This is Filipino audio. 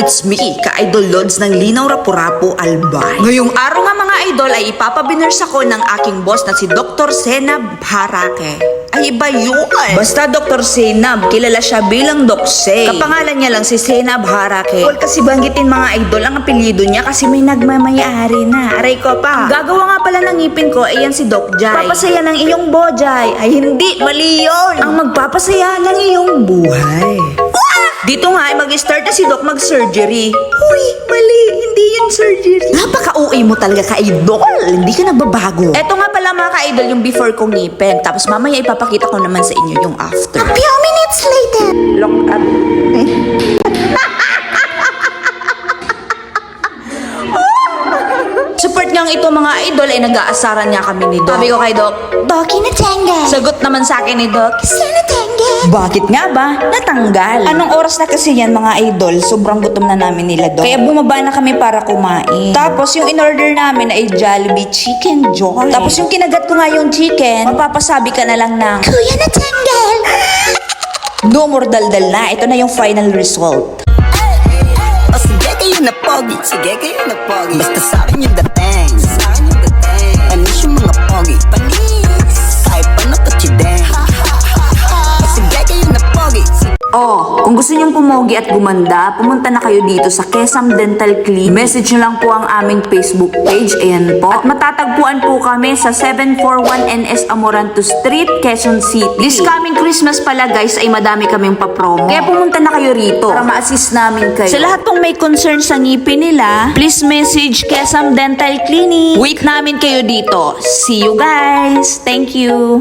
It's me, ka-idol Lods ng Linaw Rapu-Rapu Albay. Ngayong araw nga mga idol ay ipapabiners ako ng aking boss na si Dr. Senab Harake. Ay iba yun. Basta Dr. Senab, kilala siya bilang Doc Se. Kapangalan niya lang si Senab Harake. Well, kasi banggitin mga idol ang apelyido niya kasi may nagmamayari na. Aray ko pa. Gagawa nga pala ng ngipin ko ay yan si Doc Jai. Papasaya ng iyong bojay. Ay hindi, mali yun. Ang magpapasaya ng iyong buhay. Dito nga ay mag-start na si Doc mag-surgery. Huy, mali. Hindi yun surgery. Napaka-uwi mo talaga ka-idol. Hindi ka nagbabago. Eto nga pala mga ka-idol yung before kong ngipin. Tapos mamaya ipapakita ko naman sa inyo yung after. A few minutes later. Look up. Support niyang ito mga idol ay nag-aasaran niya kami ni Doc. Sabi ko kay Doc, Bakit natanggal? sagot naman sa akin ni Doc, Saan natanggal? bakit nga ba? Natanggal. Anong oras na kasi yan mga idol? Sobrang gutom na namin nila Doc. Kaya bumaba na kami para kumain. Tapos yung in-order namin ay Jollibee Chicken Joy. Tapos yung kinagat ko nga yung chicken, mapapasabi ka na lang ng, Kuya, natanggal. no more daldal na. Ito na yung final result. O sige kayo na pogi, sige kayo na pogi. Basta sa akin yung dating, sa akin yung dating. Anis yung mga pogi, panis. Kahit pa na kachideng. O sige kayo na pogi, Oh, kung gusto nyong pumogi at gumanda, pumunta na kayo dito sa Quezon Dental Clinic. Message nyo lang po ang aming Facebook page. Ayan po. At matatagpuan po kami sa 741 NS Amoranto Street, Quezon City. This coming Christmas pala guys ay madami kaming papromo. Kaya pumunta na kayo rito para ma-assist namin kayo. Sa lahat pong may concern sa ngipin nila, please message Quezon Dental Clinic. Wait namin kayo dito. See you guys. Thank you.